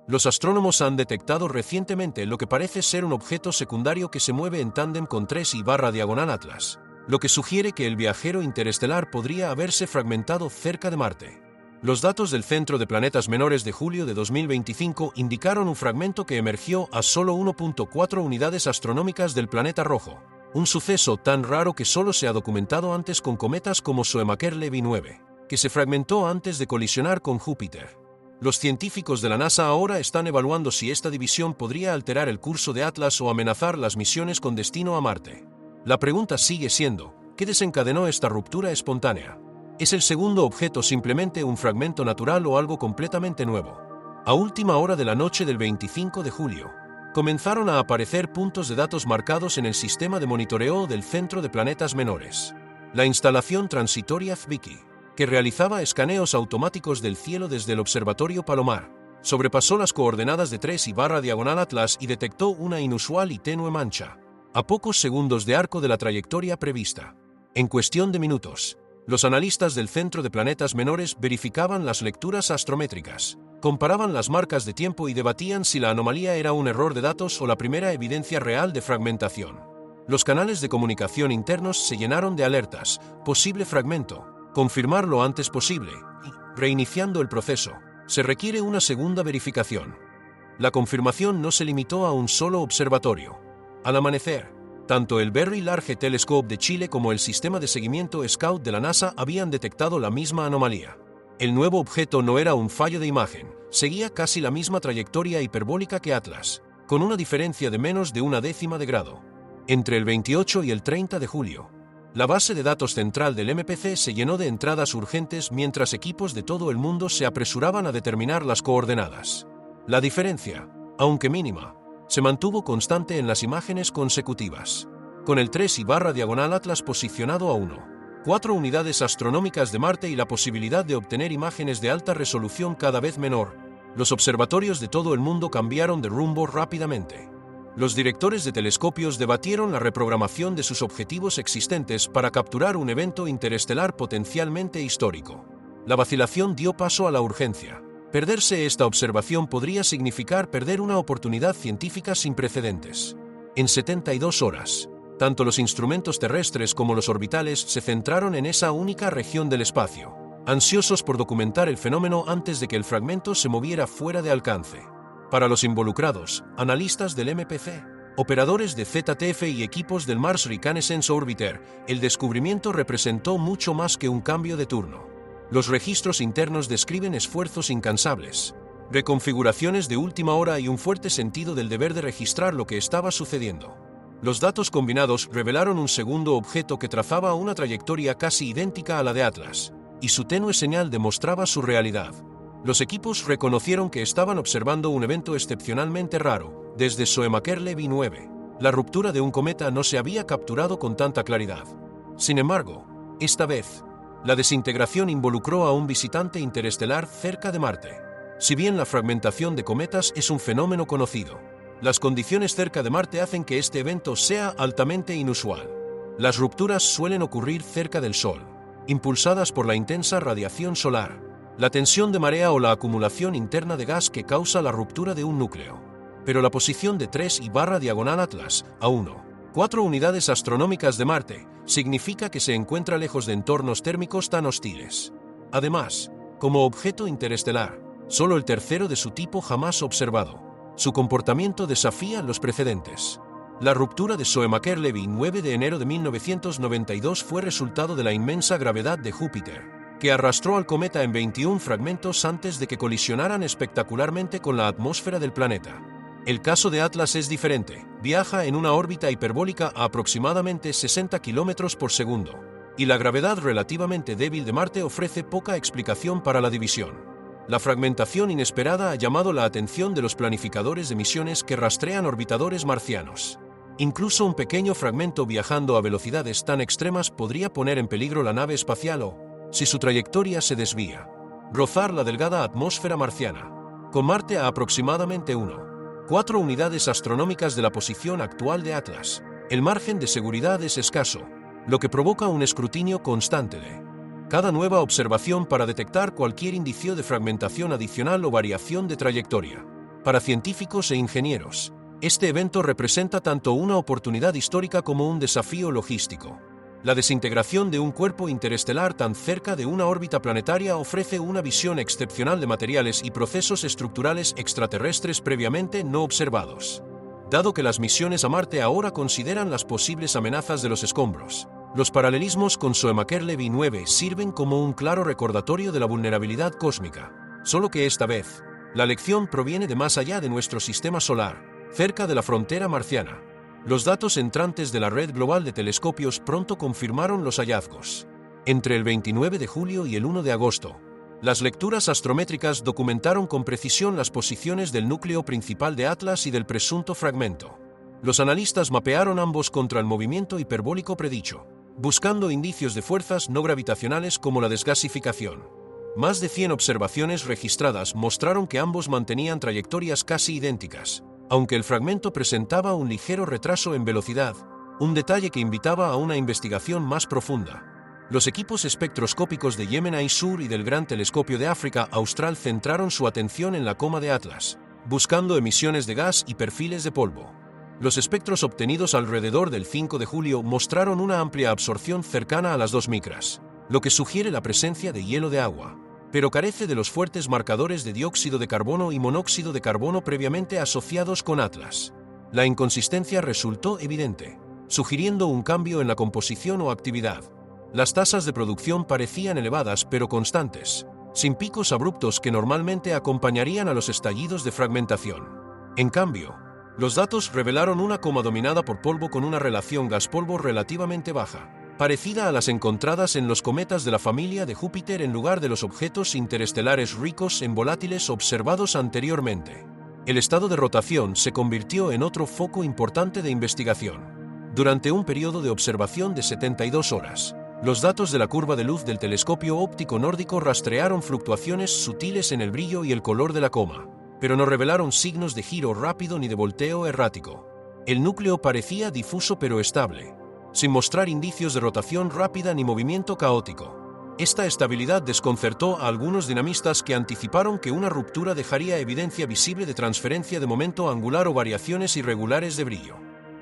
Los astrónomos han detectado recientemente lo que parece ser un objeto secundario que se mueve en tándem con 3I/diagonal Atlas, lo que sugiere que el viajero interestelar podría haberse fragmentado cerca de Marte. Los datos del Centro de Planetas Menores de julio de 2025 indicaron un fragmento que emergió a solo 1.4 unidades astronómicas del planeta rojo, un suceso tan raro que solo se ha documentado antes con cometas como Shoemaker-Levy 9, que se fragmentó antes de colisionar con Júpiter. Los científicos de la NASA ahora están evaluando si esta división podría alterar el curso de Atlas o amenazar las misiones con destino a Marte. La pregunta sigue siendo, ¿qué desencadenó esta ruptura espontánea? ¿Es el segundo objeto simplemente un fragmento natural o algo completamente nuevo? A última hora de la noche del 25 de julio, comenzaron a aparecer puntos de datos marcados en el sistema de monitoreo del Centro de Planetas Menores. La instalación transitoria Zwicky, que realizaba escaneos automáticos del cielo desde el Observatorio Palomar, sobrepasó las coordenadas de 3I/diagonal Atlas y detectó una inusual y tenue mancha, a pocos segundos de arco de la trayectoria prevista. En cuestión de minutos, los analistas del Centro de Planetas Menores verificaban las lecturas astrométricas, comparaban las marcas de tiempo y debatían si la anomalía era un error de datos o la primera evidencia real de fragmentación. Los canales de comunicación internos se llenaron de alertas, posible fragmento, confirmar lo antes posible, y, reiniciando el proceso, se requiere una segunda verificación. La confirmación no se limitó a un solo observatorio. Al amanecer, tanto el Very Large Telescope de Chile como el sistema de seguimiento Scout de la NASA habían detectado la misma anomalía. El nuevo objeto no era un fallo de imagen, seguía casi la misma trayectoria hiperbólica que Atlas, con una diferencia de menos de una décima de grado. Entre el 28 y el 30 de julio, la base de datos central del MPC se llenó de entradas urgentes mientras equipos de todo el mundo se apresuraban a determinar las coordenadas. La diferencia, aunque mínima, se mantuvo constante en las imágenes consecutivas, con el 3I/diagonal Atlas posicionado a 1,4 unidades astronómicas de Marte y la posibilidad de obtener imágenes de alta resolución cada vez menor. Los observatorios de todo el mundo cambiaron de rumbo rápidamente. Los directores de telescopios debatieron la reprogramación de sus objetivos existentes para capturar un evento interestelar potencialmente histórico. La vacilación dio paso a la urgencia. Perderse esta observación podría significar perder una oportunidad científica sin precedentes. En 72 horas, tanto los instrumentos terrestres como los orbitales se centraron en esa única región del espacio, ansiosos por documentar el fenómeno antes de que el fragmento se moviera fuera de alcance. Para los involucrados, analistas del MPC, operadores de ZTF y equipos del Mars Reconnaissance Orbiter, el descubrimiento representó mucho más que un cambio de turno. Los registros internos describen esfuerzos incansables, reconfiguraciones de última hora y un fuerte sentido del deber de registrar lo que estaba sucediendo. Los datos combinados revelaron un segundo objeto que trazaba una trayectoria casi idéntica a la de Atlas, y su tenue señal demostraba su realidad. Los equipos reconocieron que estaban observando un evento excepcionalmente raro. Desde Shoemaker-Levy 9, la ruptura de un cometa no se había capturado con tanta claridad. Sin embargo, esta vez, la desintegración involucró a un visitante interestelar cerca de Marte. Si bien la fragmentación de cometas es un fenómeno conocido, las condiciones cerca de Marte hacen que este evento sea altamente inusual. Las rupturas suelen ocurrir cerca del Sol, impulsadas por la intensa radiación solar, la tensión de marea o la acumulación interna de gas que causa la ruptura de un núcleo. Pero la posición de 3I/diagonal Atlas, a 1,4 unidades astronómicas de Marte, significa que se encuentra lejos de entornos térmicos tan hostiles. Además, como objeto interestelar, solo el tercero de su tipo jamás observado, su comportamiento desafía los precedentes. La ruptura de Shoemaker-Levy 9 de enero de 1992 fue resultado de la inmensa gravedad de Júpiter, que arrastró al cometa en 21 fragmentos antes de que colisionaran espectacularmente con la atmósfera del planeta. El caso de Atlas es diferente, viaja en una órbita hiperbólica a aproximadamente 60 km por segundo, y la gravedad relativamente débil de Marte ofrece poca explicación para la división. La fragmentación inesperada ha llamado la atención de los planificadores de misiones que rastrean orbitadores marcianos. Incluso un pequeño fragmento viajando a velocidades tan extremas podría poner en peligro la nave espacial o, si su trayectoria se desvía, rozar la delgada atmósfera marciana. Con Marte a aproximadamente 1,4 unidades astronómicas de la posición actual de Atlas, el margen de seguridad es escaso, lo que provoca un escrutinio constante de cada nueva observación para detectar cualquier indicio de fragmentación adicional o variación de trayectoria. Para científicos e ingenieros, este evento representa tanto una oportunidad histórica como un desafío logístico. La desintegración de un cuerpo interestelar tan cerca de una órbita planetaria ofrece una visión excepcional de materiales y procesos estructurales extraterrestres previamente no observados. Dado que las misiones a Marte ahora consideran las posibles amenazas de los escombros, los paralelismos con Soemakerlevy 9 sirven como un claro recordatorio de la vulnerabilidad cósmica. Solo que esta vez, la lección proviene de más allá de nuestro sistema solar, cerca de la frontera marciana. Los datos entrantes de la red global de telescopios pronto confirmaron los hallazgos. Entre el 29 de julio y el 1 de agosto, las lecturas astrométricas documentaron con precisión las posiciones del núcleo principal de Atlas y del presunto fragmento. Los analistas mapearon ambos contra el movimiento hiperbólico predicho, buscando indicios de fuerzas no gravitacionales como la desgasificación. Más de 100 observaciones registradas mostraron que ambos mantenían trayectorias casi idénticas, aunque el fragmento presentaba un ligero retraso en velocidad, un detalle que invitaba a una investigación más profunda. Los equipos espectroscópicos de Gemini Sur y del Gran Telescopio de África Austral centraron su atención en la coma de Atlas, buscando emisiones de gas y perfiles de polvo. Los espectros obtenidos alrededor del 5 de julio mostraron una amplia absorción cercana a las 2 micras, lo que sugiere la presencia de hielo de agua, pero carece de los fuertes marcadores de dióxido de carbono y monóxido de carbono previamente asociados con Atlas. La inconsistencia resultó evidente, sugiriendo un cambio en la composición o actividad. Las tasas de producción parecían elevadas pero constantes, sin picos abruptos que normalmente acompañarían a los estallidos de fragmentación. En cambio, los datos revelaron una coma dominada por polvo con una relación gas-polvo relativamente baja, parecida a las encontradas en los cometas de la familia de Júpiter en lugar de los objetos interestelares ricos en volátiles observados anteriormente. El estado de rotación se convirtió en otro foco importante de investigación. Durante un periodo de observación de 72 horas, los datos de la curva de luz del telescopio óptico nórdico rastrearon fluctuaciones sutiles en el brillo y el color de la coma, pero no revelaron signos de giro rápido ni de volteo errático. El núcleo parecía difuso pero estable, sin mostrar indicios de rotación rápida ni movimiento caótico. Esta estabilidad desconcertó a algunos dinamistas que anticiparon que una ruptura dejaría evidencia visible de transferencia de momento angular o variaciones irregulares de brillo.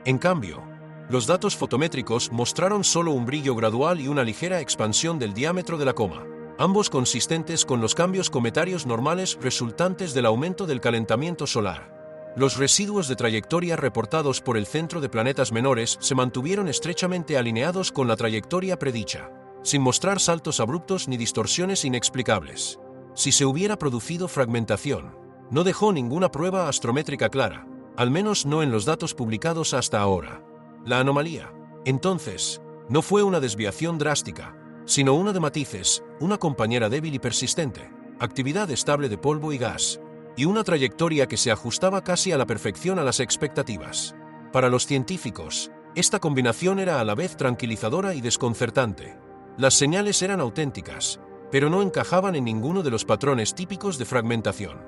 En cambio, los datos fotométricos mostraron solo un brillo gradual y una ligera expansión del diámetro de la coma, ambos consistentes con los cambios cometarios normales resultantes del aumento del calentamiento solar. Los residuos de trayectoria reportados por el Centro de Planetas Menores se mantuvieron estrechamente alineados con la trayectoria predicha, sin mostrar saltos abruptos ni distorsiones inexplicables. Si se hubiera producido fragmentación, no dejó ninguna prueba astrométrica clara, al menos no en los datos publicados hasta ahora. La anomalía, entonces, no fue una desviación drástica, sino una de matices, una compañera débil y persistente, actividad estable de polvo y gas, y una trayectoria que se ajustaba casi a la perfección a las expectativas. Para los científicos, esta combinación era a la vez tranquilizadora y desconcertante. Las señales eran auténticas, pero no encajaban en ninguno de los patrones típicos de fragmentación.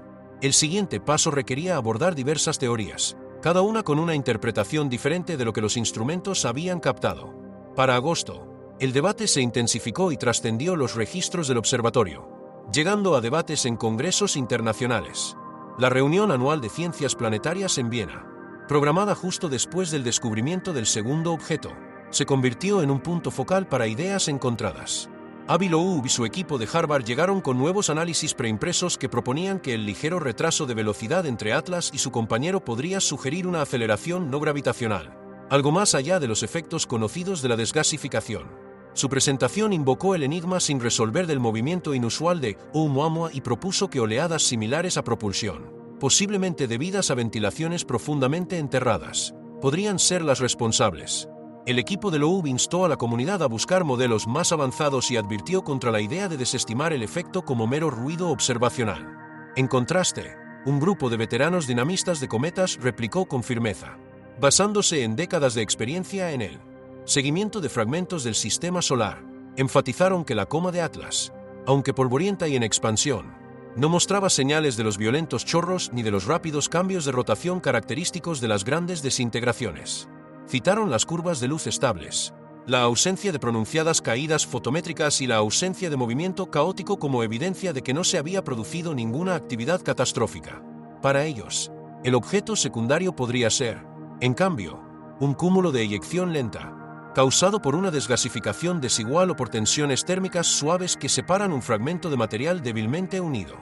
El siguiente paso requería abordar diversas teorías, cada una con una interpretación diferente de lo que los instrumentos habían captado. Para agosto, el debate se intensificó y trascendió los registros del observatorio, llegando a debates en congresos internacionales. La reunión anual de ciencias planetarias en Viena, programada justo después del descubrimiento del segundo objeto, se convirtió en un punto focal para ideas encontradas. Avi Loeb y su equipo de Harvard llegaron con nuevos análisis preimpresos que proponían que el ligero retraso de velocidad entre Atlas y su compañero podría sugerir una aceleración no gravitacional, algo más allá de los efectos conocidos de la desgasificación. Su presentación invocó el enigma sin resolver del movimiento inusual de Oumuamua y propuso que oleadas similares a propulsión, posiblemente debidas a ventilaciones profundamente enterradas, podrían ser las responsables. El equipo de Loeb instó a la comunidad a buscar modelos más avanzados y advirtió contra la idea de desestimar el efecto como mero ruido observacional. En contraste, un grupo de veteranos dinamistas de cometas replicó con firmeza, basándose en décadas de experiencia en el seguimiento de fragmentos del sistema solar, enfatizaron que la coma de Atlas, aunque polvorienta y en expansión, no mostraba señales de los violentos chorros ni de los rápidos cambios de rotación característicos de las grandes desintegraciones. Citaron las curvas de luz estables, la ausencia de pronunciadas caídas fotométricas y la ausencia de movimiento caótico como evidencia de que no se había producido ninguna actividad catastrófica. Para ellos, el objeto secundario podría ser, en cambio, un cúmulo de eyección lenta, causado por una desgasificación desigual o por tensiones térmicas suaves que separan un fragmento de material débilmente unido.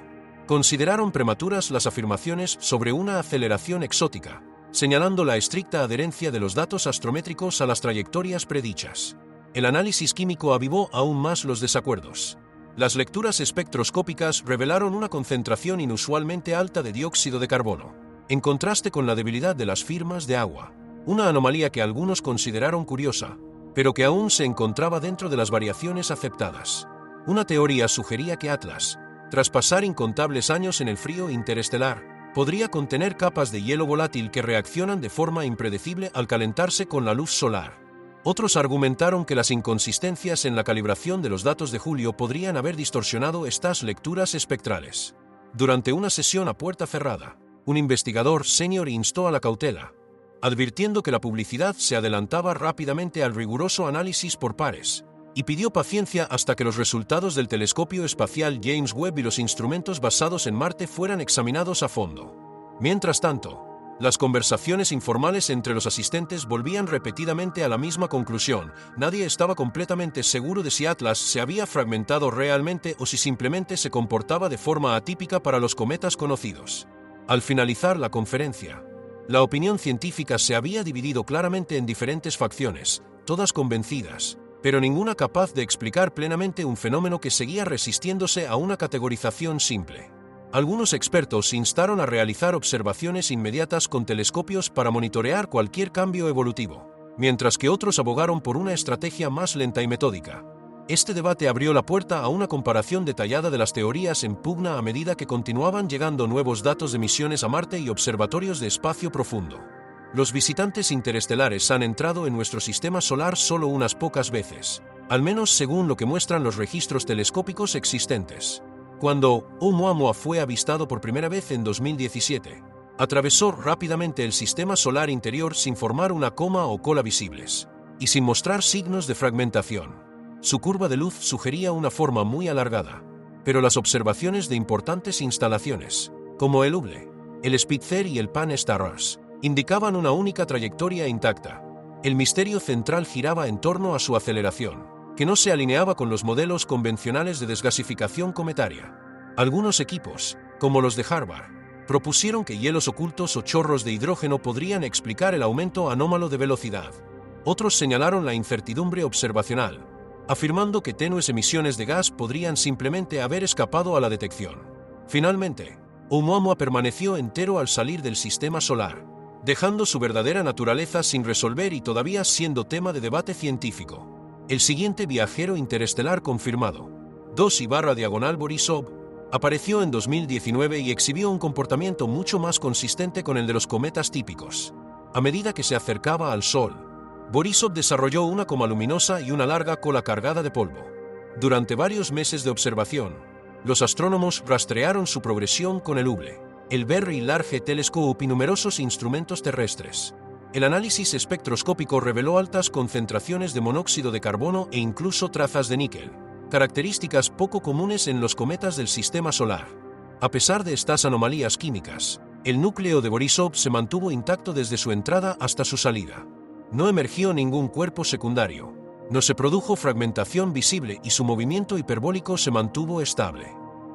Consideraron prematuras las afirmaciones sobre una aceleración exótica, señalando la estricta adherencia de los datos astrométricos a las trayectorias predichas. El análisis químico avivó aún más los desacuerdos. Las lecturas espectroscópicas revelaron una concentración inusualmente alta de dióxido de carbono, en contraste con la debilidad de las firmas de agua, una anomalía que algunos consideraron curiosa, pero que aún se encontraba dentro de las variaciones aceptadas. Una teoría sugería que Atlas, tras pasar incontables años en el frío interestelar, podría contener capas de hielo volátil que reaccionan de forma impredecible al calentarse con la luz solar. Otros argumentaron que las inconsistencias en la calibración de los datos de julio podrían haber distorsionado estas lecturas espectrales. Durante una sesión a puerta cerrada, un investigador senior instó a la cautela, advirtiendo que la publicidad se adelantaba rápidamente al riguroso análisis por pares, y pidió paciencia hasta que los resultados del telescopio espacial James Webb y los instrumentos basados en Marte fueran examinados a fondo. Mientras tanto, las conversaciones informales entre los asistentes volvían repetidamente a la misma conclusión: nadie estaba completamente seguro de si Atlas se había fragmentado realmente o si simplemente se comportaba de forma atípica para los cometas conocidos. Al finalizar la conferencia, la opinión científica se había dividido claramente en diferentes facciones, todas convencidas, pero ninguna capaz de explicar plenamente un fenómeno que seguía resistiéndose a una categorización simple. Algunos expertos instaron a realizar observaciones inmediatas con telescopios para monitorear cualquier cambio evolutivo, mientras que otros abogaron por una estrategia más lenta y metódica. Este debate abrió la puerta a una comparación detallada de las teorías en pugna a medida que continuaban llegando nuevos datos de misiones a Marte y observatorios de espacio profundo. Los visitantes interestelares han entrado en nuestro sistema solar solo unas pocas veces, al menos según lo que muestran los registros telescópicos existentes. Cuando Oumuamua fue avistado por primera vez en 2017, atravesó rápidamente el sistema solar interior sin formar una coma o cola visibles, y sin mostrar signos de fragmentación. Su curva de luz sugería una forma muy alargada, pero las observaciones de importantes instalaciones, como el Hubble, el Spitzer y el Pan-STARRS, indicaban una única trayectoria intacta. El misterio central giraba en torno a su aceleración, que no se alineaba con los modelos convencionales de desgasificación cometaria. Algunos equipos, como los de Harvard, propusieron que hielos ocultos o chorros de hidrógeno podrían explicar el aumento anómalo de velocidad. Otros señalaron la incertidumbre observacional, afirmando que tenues emisiones de gas podrían simplemente haber escapado a la detección. Finalmente, Oumuamua permaneció entero al salir del sistema solar, dejando su verdadera naturaleza sin resolver y todavía siendo tema de debate científico. El siguiente viajero interestelar confirmado, 2I/Borisov, apareció en 2019 y exhibió un comportamiento mucho más consistente con el de los cometas típicos. A medida que se acercaba al Sol, Borisov desarrolló una coma luminosa y una larga cola cargada de polvo. Durante varios meses de observación, los astrónomos rastrearon su progresión con el Hubble, el Very Large Telescope y numerosos instrumentos terrestres. El análisis espectroscópico reveló altas concentraciones de monóxido de carbono e incluso trazas de níquel, características poco comunes en los cometas del sistema solar. A pesar de estas anomalías químicas, el núcleo de Borisov se mantuvo intacto desde su entrada hasta su salida. No emergió ningún cuerpo secundario, no se produjo fragmentación visible y su movimiento hiperbólico se mantuvo estable.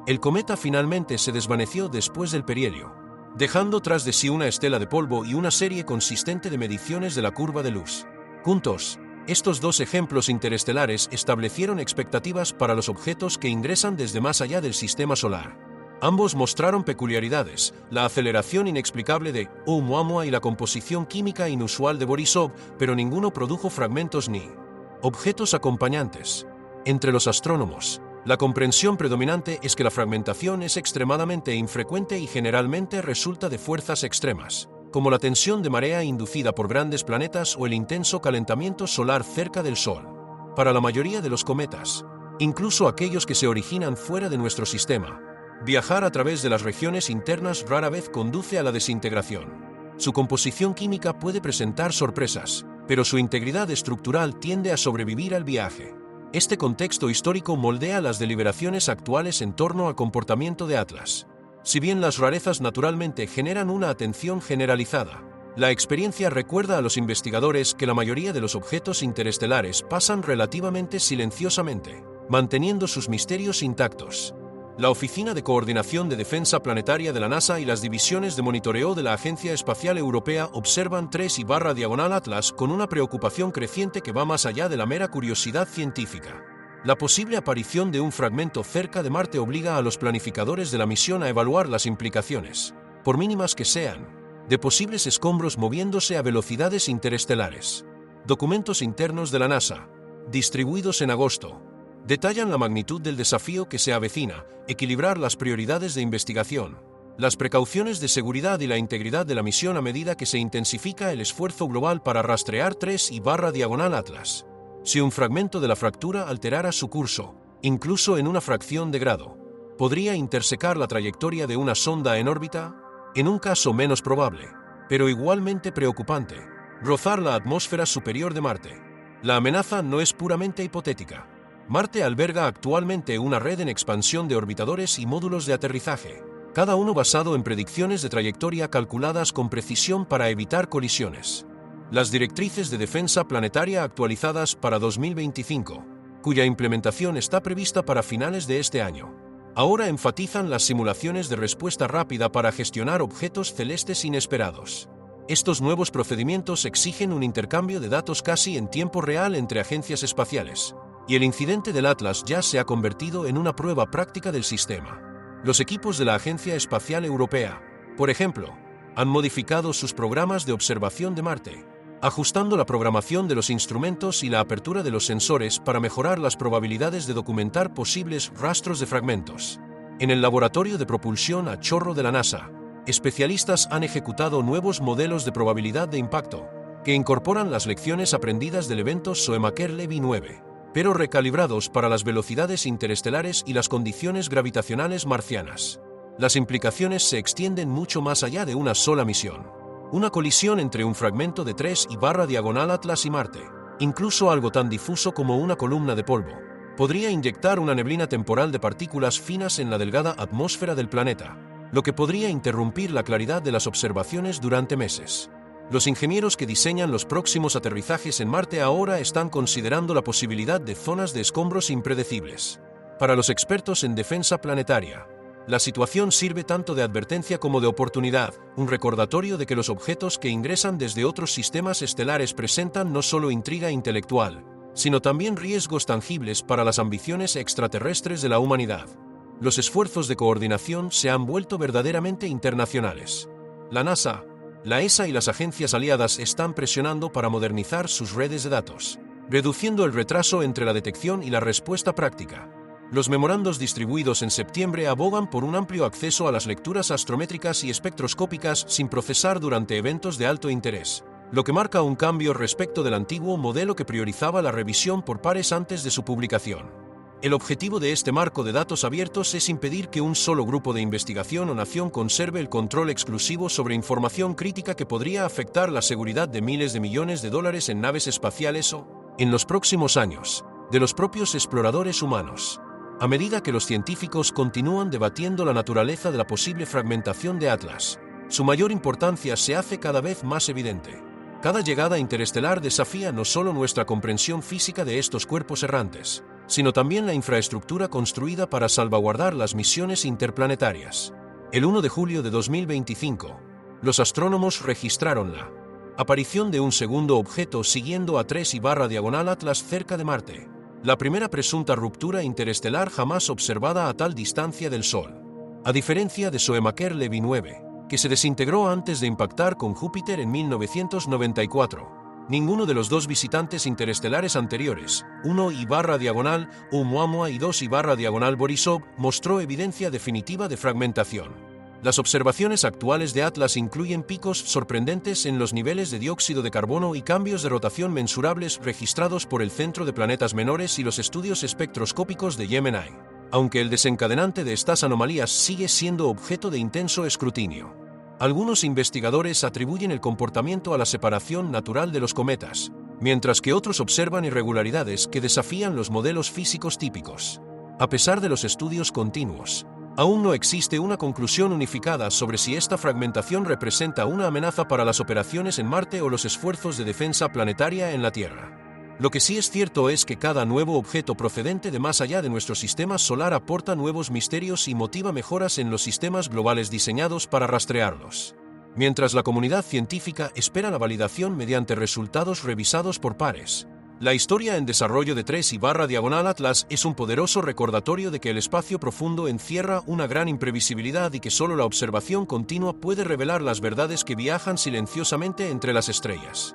El cometa finalmente se desvaneció después del perihelio, dejando tras de sí una estela de polvo y una serie consistente de mediciones de la curva de luz. Juntos, estos dos ejemplos interestelares establecieron expectativas para los objetos que ingresan desde más allá del sistema solar. Ambos mostraron peculiaridades, la aceleración inexplicable de Oumuamua y la composición química inusual de Borisov, pero ninguno produjo fragmentos ni objetos acompañantes. Entre los astrónomos, la comprensión predominante es que la fragmentación es extremadamente infrecuente y generalmente resulta de fuerzas extremas, como la tensión de marea inducida por grandes planetas o el intenso calentamiento solar cerca del Sol. Para la mayoría de los cometas, incluso aquellos que se originan fuera de nuestro sistema, viajar a través de las regiones internas rara vez conduce a la desintegración. Su composición química puede presentar sorpresas, pero su integridad estructural tiende a sobrevivir al viaje. Este contexto histórico moldea las deliberaciones actuales en torno al comportamiento de Atlas. Si bien las rarezas naturalmente generan una atención generalizada, la experiencia recuerda a los investigadores que la mayoría de los objetos interestelares pasan relativamente silenciosamente, manteniendo sus misterios intactos. La Oficina de Coordinación de Defensa Planetaria de la NASA y las divisiones de monitoreo de la Agencia Espacial Europea observan 3I/Atlas con una preocupación creciente que va más allá de la mera curiosidad científica. La posible aparición de un fragmento cerca de Marte obliga a los planificadores de la misión a evaluar las implicaciones, por mínimas que sean, de posibles escombros moviéndose a velocidades interestelares. Documentos internos de la NASA, distribuidos en agosto, detallan la magnitud del desafío que se avecina, equilibrar las prioridades de investigación, las precauciones de seguridad y la integridad de la misión a medida que se intensifica el esfuerzo global para rastrear 3I/Atlas. Si un fragmento de la fractura alterara su curso, incluso en una fracción de grado, ¿podría intersecar la trayectoria de una sonda en órbita? En un caso menos probable, pero igualmente preocupante, rozar la atmósfera superior de Marte. La amenaza no es puramente hipotética. Marte alberga actualmente una red en expansión de orbitadores y módulos de aterrizaje, cada uno basado en predicciones de trayectoria calculadas con precisión para evitar colisiones. Las directrices de defensa planetaria actualizadas para 2025, cuya implementación está prevista para finales de este año, ahora enfatizan las simulaciones de respuesta rápida para gestionar objetos celestes inesperados. Estos nuevos procedimientos exigen un intercambio de datos casi en tiempo real entre agencias espaciales, y el incidente del Atlas ya se ha convertido en una prueba práctica del sistema. Los equipos de la Agencia Espacial Europea, por ejemplo, han modificado sus programas de observación de Marte, ajustando la programación de los instrumentos y la apertura de los sensores para mejorar las probabilidades de documentar posibles rastros de fragmentos. En el Laboratorio de Propulsión a Chorro de la NASA, especialistas han ejecutado nuevos modelos de probabilidad de impacto, que incorporan las lecciones aprendidas del evento Shoemaker-Levy 9, pero recalibrados para las velocidades interestelares y las condiciones gravitacionales marcianas. Las implicaciones se extienden mucho más allá de una sola misión. Una colisión entre un fragmento de 3I/Atlas y Marte, incluso algo tan difuso como una columna de polvo, podría inyectar una neblina temporal de partículas finas en la delgada atmósfera del planeta, lo que podría interrumpir la claridad de las observaciones durante meses. Los ingenieros que diseñan los próximos aterrizajes en Marte ahora están considerando la posibilidad de zonas de escombros impredecibles. Para los expertos en defensa planetaria, la situación sirve tanto de advertencia como de oportunidad, un recordatorio de que los objetos que ingresan desde otros sistemas estelares presentan no solo intriga intelectual, sino también riesgos tangibles para las ambiciones extraterrestres de la humanidad. Los esfuerzos de coordinación se han vuelto verdaderamente internacionales. La NASA, la ESA y las agencias aliadas están presionando para modernizar sus redes de datos, reduciendo el retraso entre la detección y la respuesta práctica. Los memorandos distribuidos en septiembre abogan por un amplio acceso a las lecturas astrométricas y espectroscópicas sin procesar durante eventos de alto interés, lo que marca un cambio respecto del antiguo modelo que priorizaba la revisión por pares antes de su publicación. El objetivo de este marco de datos abiertos es impedir que un solo grupo de investigación o nación conserve el control exclusivo sobre información crítica que podría afectar la seguridad de miles de millones de dólares en naves espaciales o, en los próximos años, de los propios exploradores humanos. A medida que los científicos continúan debatiendo la naturaleza de la posible fragmentación de Atlas, su mayor importancia se hace cada vez más evidente. Cada llegada interestelar desafía no solo nuestra comprensión física de estos cuerpos errantes, sino también la infraestructura construida para salvaguardar las misiones interplanetarias. El 1 de julio de 2025, los astrónomos registraron la aparición de un segundo objeto siguiendo a 3I/Atlas cerca de Marte, la primera presunta ruptura interestelar jamás observada a tal distancia del Sol. A diferencia de Shoemaker-Levy 9, que se desintegró antes de impactar con Júpiter en 1994, ninguno de los dos visitantes interestelares anteriores, 1I/Oumuamua y 2I/Borisov, mostró evidencia definitiva de fragmentación. Las observaciones actuales de Atlas incluyen picos sorprendentes en los niveles de dióxido de carbono y cambios de rotación mensurables registrados por el Centro de Planetas Menores y los estudios espectroscópicos de Gemini, aunque el desencadenante de estas anomalías sigue siendo objeto de intenso escrutinio. Algunos investigadores atribuyen el comportamiento a la separación natural de los cometas, mientras que otros observan irregularidades que desafían los modelos físicos típicos. A pesar de los estudios continuos, Aún no existe una conclusión unificada sobre si esta fragmentación representa una amenaza para las operaciones en Marte o los esfuerzos de defensa planetaria en la Tierra. Lo que sí es cierto es que cada nuevo objeto procedente de más allá de nuestro sistema solar aporta nuevos misterios y motiva mejoras en los sistemas globales diseñados para rastrearlos. Mientras la comunidad científica espera la validación mediante resultados revisados por pares, la historia en desarrollo de 3/Atlas es un poderoso recordatorio de que el espacio profundo encierra una gran imprevisibilidad y que solo la observación continua puede revelar las verdades que viajan silenciosamente entre las estrellas.